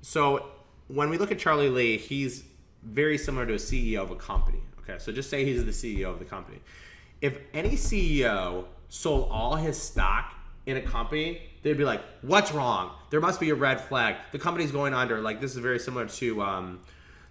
So when we look at Charlie Lee, he's very similar to a CEO of a company. Okay, so just say he's the CEO of the company. If any CEO sold all his stock in a company, they'd be like, "What's wrong? There must be a red flag. The company's going under." Like this is very similar to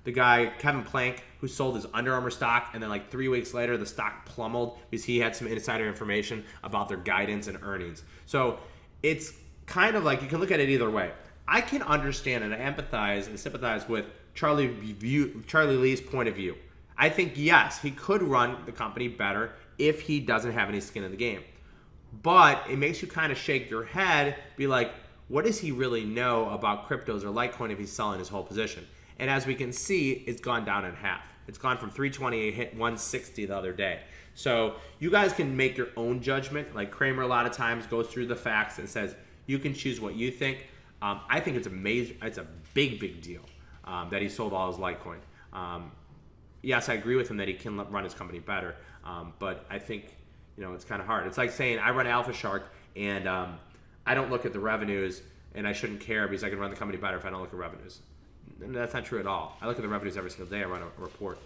the guy Kevin Plank who sold his Under Armour stock, and then like 3 weeks later the stock plummeted because he had some insider information about their guidance and earnings. So it's kind of like you can look at it either way. I can understand and I empathize and sympathize with Charlie Lee's point of view. I think yes, he could run the company better if he doesn't have any skin in the game. But it makes you kind of shake your head, be like, what does he really know about cryptos or Litecoin if he's selling his whole position? And as we can see, it's gone down in half. It's gone from 328, hit 160 the other day. So you guys can make your own judgment. Like Kramer a lot of times goes through the facts and says, you can choose what you think. I think it's amazing. It's a big deal that he sold all his Litecoin. Yes, I agree with him that he can run his company better. But I think, it's kind of hard. It's like saying I run Alpha Shark and I don't look at the revenues and I shouldn't care because I can run the company better if I don't look at revenues. And that's not true at all. I look at the revenues every single day. I run a report.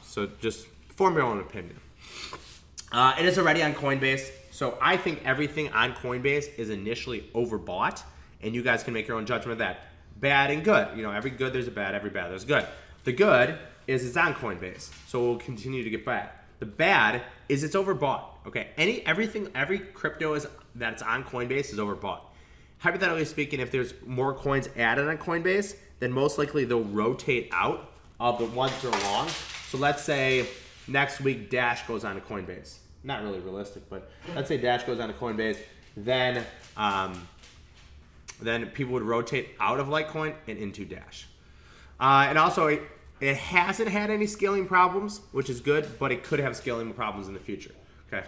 So just form your own opinion. It is already on Coinbase. So I think everything on Coinbase is initially overbought. And you guys can make your own judgment of that. Bad and good. Every good there's a bad, every bad there's good. The good is it's on Coinbase. So it will continue to get bad. The bad is it's overbought. Okay. Every crypto that's on Coinbase is overbought. Hypothetically speaking, if there's more coins added on Coinbase, then most likely they'll rotate out of the ones that are long. So let's say next week Dash goes on to Coinbase. Not really realistic, but let's say Dash goes on to Coinbase. Then people would rotate out of Litecoin and into Dash. And also, it hasn't had any scaling problems, which is good, but it could have scaling problems in the future. Okay,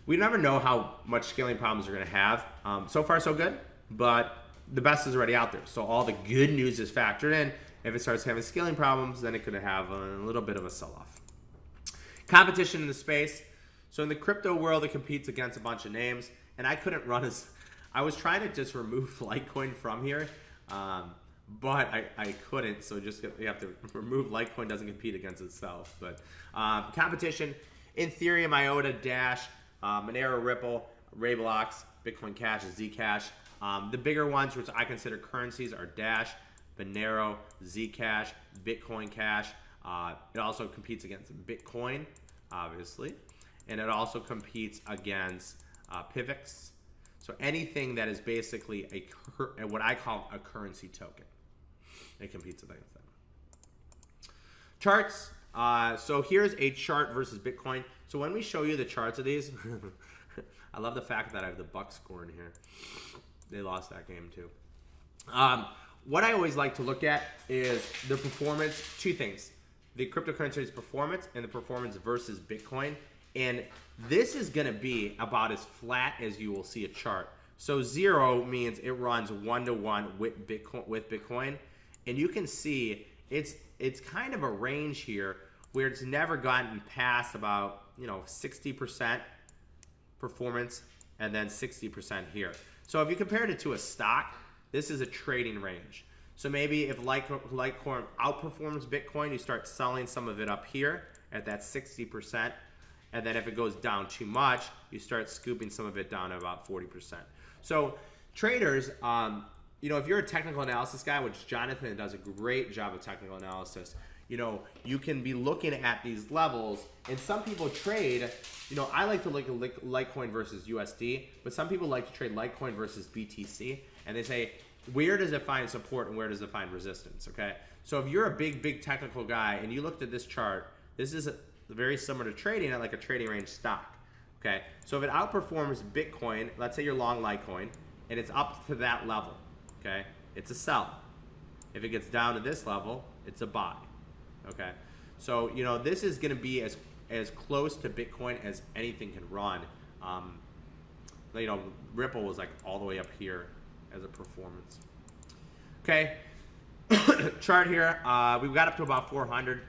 we never know how much scaling problems we're going to have. So far, so good, but the best is already out there. So all the good news is factored in. If it starts having scaling problems, then it could have a little bit of a sell-off. Competition in the space. So in the crypto world, it competes against a bunch of names, and I couldn't run as... I was trying to just remove Litecoin from here, but I couldn't. So you have to remove Litecoin. Doesn't compete against itself. But competition: Ethereum, IOTA, Dash, Monero, Ripple, Rayblox, Bitcoin Cash, Zcash. The bigger ones, which I consider currencies, are Dash, Monero, Zcash, Bitcoin Cash. It also competes against Bitcoin, obviously, and it also competes against PIVX. So anything that is basically what I call a currency token, it competes against them. Charts. So here's a chart versus Bitcoin. So when we show you the charts of these, I love the fact that I have the Bucks score in here. They lost that game too. What I always like to look at is the performance. Two things: the cryptocurrency's performance and the performance versus Bitcoin. And this is going to be about as flat as you will see a chart. So 0 means it runs 1-to-1 with Bitcoin. And you can see it's kind of a range here where it's never gotten past about 60% performance and then 60% here. So if you compared it to a stock, this is a trading range. So maybe if Litecoin outperforms Bitcoin, you start selling some of it up here at that 60%. And then if it goes down too much, you start scooping some of it down to about 40%. So traders, if you're a technical analysis guy, which Jonathan does a great job of technical analysis, you can be looking at these levels. And some people trade, I like to look at Litecoin versus USD, but some people like to trade Litecoin versus BTC. And they say, where does it find support and where does it find resistance, okay? So if you're a big technical guy and you looked at this chart, this is very similar to trading at like a trading range stock, okay? So if it outperforms Bitcoin, let's say you're long Litecoin, and it's up to that level, okay? It's a sell. If it gets down to this level, it's a buy, okay? So, this is gonna be as close to Bitcoin as anything can run. Ripple was like all the way up here as a performance. Okay, chart here, we got up to about 400.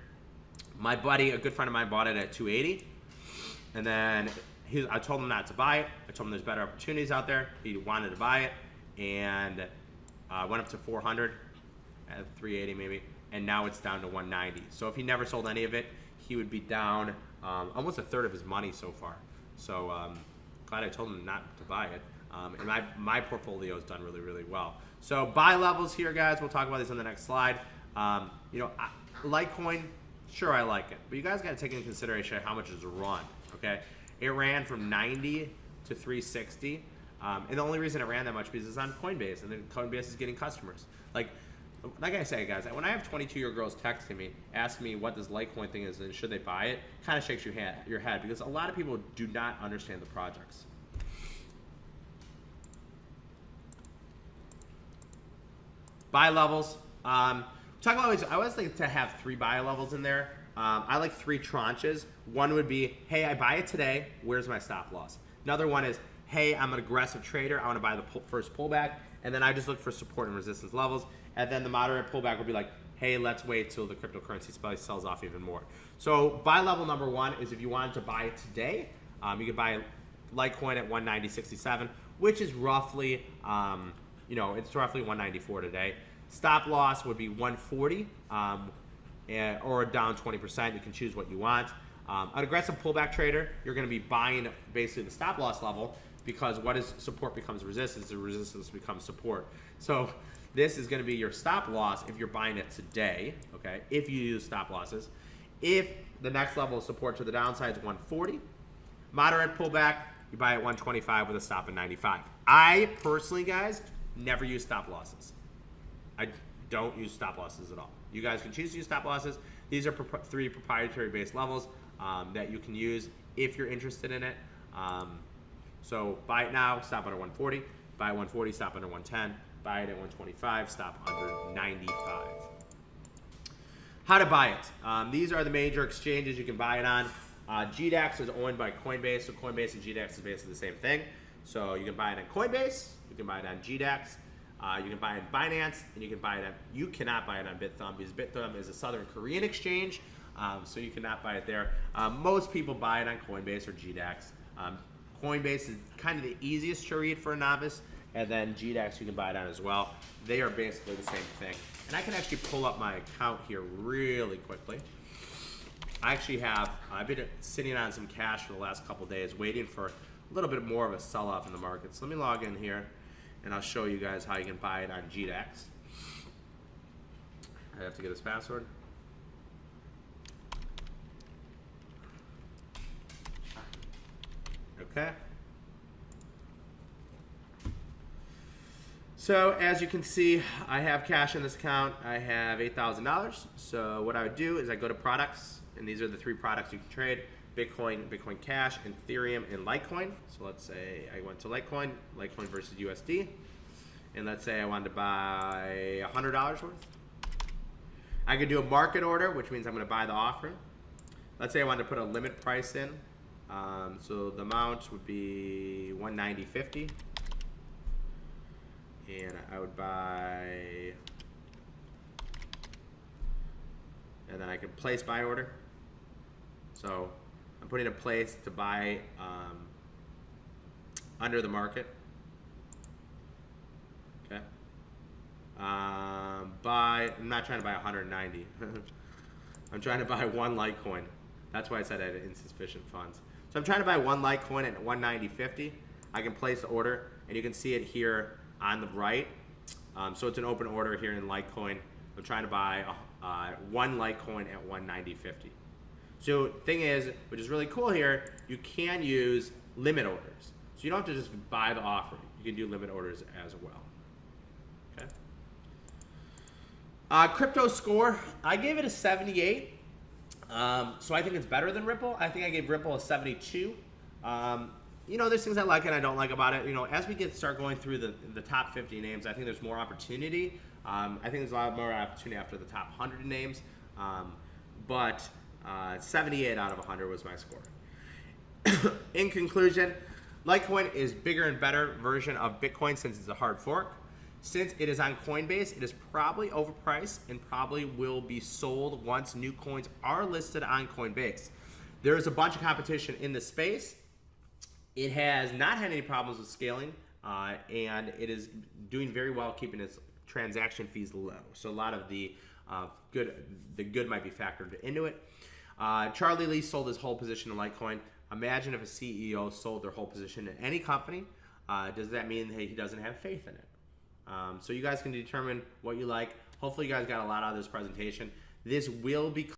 My buddy, a good friend of mine, bought it at 280, and then I told him not to buy it. I told him there's better opportunities out there. He wanted to buy it, and went up to 400. at 380 maybe, and now it's down to 190. So if he never sold any of it, he would be down almost a third of his money so far. So glad I told him not to buy it. And my portfolio has done really, really well. So buy levels here, guys. We'll talk about this on the next slide. You know, Litecoin, sure, I like it, but you guys got to take into consideration how much it's run. Okay, it ran from 90 to 360, and the only reason it ran that much because it's on Coinbase, and then Coinbase is getting customers. Like I say, guys, when I have 22-year-old girls texting me, asking me what this Litecoin thing is and should they buy it, kind of shakes your head because a lot of people do not understand the projects. Buy levels. I always like to have 3 buy levels in there. I like 3 tranches. One would be, hey, I buy it today. Where's my stop loss? Another one is, hey, I'm an aggressive trader. I want to buy the first pullback. And then I just look for support and resistance levels. And then the moderate pullback would be like, hey, let's wait till the cryptocurrency price sells off even more. So buy level number 1 is if you wanted to buy it today, you could buy Litecoin at 190.67, which is roughly, you know, it's roughly 194 today. Stop loss would be 140 or down 20%. You can choose what you want. An aggressive pullback trader, you're going to be buying basically the stop loss level because what is support becomes resistance, and resistance becomes support. So this is going to be your stop loss if you're buying it today, okay, if you use stop losses. If the next level of support to the downside is 140, moderate pullback, you buy at 125 with a stop at 95. I personally, guys, never use stop losses. I don't use stop losses at all. You guys can choose to use stop losses. These are 3 proprietary based levels that you can use if you're interested in it. So buy it now, stop under 140. Buy at 140, stop under 110. Buy it at 125, stop under 95. How to buy it. These are the major exchanges you can buy it on. GDAX is owned by Coinbase, so Coinbase and GDAX is basically the same thing. So you can buy it on Coinbase, you can buy it on GDAX, you can buy it on Binance, and you cannot buy it on BitThumb because BitThumb is a Southern Korean exchange, so you cannot buy it there. Most people buy it on Coinbase or GDAX. Coinbase is kind of the easiest to read for a novice, and then GDAX you can buy it on as well. They are basically the same thing. And I can actually pull up my account here really quickly. I actually have, I've been sitting on some cash for the last couple days waiting for a little bit more of a sell-off in the market. So let me log in here and I'll show you guys how you can buy it on GDAX. I have to get his password. Okay. So as you can see, I have cash in this account. I have $8,000. So what I would do is I go to products, and these are the 3 products you can trade: Bitcoin, Bitcoin Cash, Ethereum, and Litecoin. So let's say I went to Litecoin versus USD, and let's say I wanted to buy $100 worth. I could do a market order, which means I'm going to buy the offering. Let's say I wanted to put a limit price in. So the amount would be $190.50. And I would buy, and then I can place buy order. So I'm putting a place to buy under the market. Okay. I'm not trying to buy 190. I'm trying to buy 1 Litecoin. That's why I said I had insufficient funds. So I'm trying to buy 1 Litecoin at 190.50. I can place the order, and you can see it here on the right. So it's an open order here in Litecoin. I'm trying to buy 1 Litecoin at 190.50. So thing is, which is really cool here, you can use limit orders. So you don't have to just buy the offering. You can do limit orders as well. Okay. Crypto score, I gave it a 78. So I think it's better than Ripple. I think I gave Ripple a 72. You know, there's things I like and I don't like about it. You know, as we start going through the top 50 names, I think there's more opportunity. I think there's a lot more opportunity after the top 100 names. But 78 out of 100 was my score. In conclusion, Litecoin is bigger and better version of Bitcoin since it's a hard fork. Since it is on Coinbase, it is probably overpriced and probably will be sold once new coins are listed on Coinbase. There is a bunch of competition in the space. It has not had any problems with scaling, and it is doing very well keeping its transaction fees low. So a lot of the good might be factored into it. Charlie Lee sold his whole position in Litecoin. Imagine if a CEO sold their whole position in any company. Does that mean that he doesn't have faith in it? So you guys can determine what you like. Hopefully you guys got a lot out of this presentation. This will be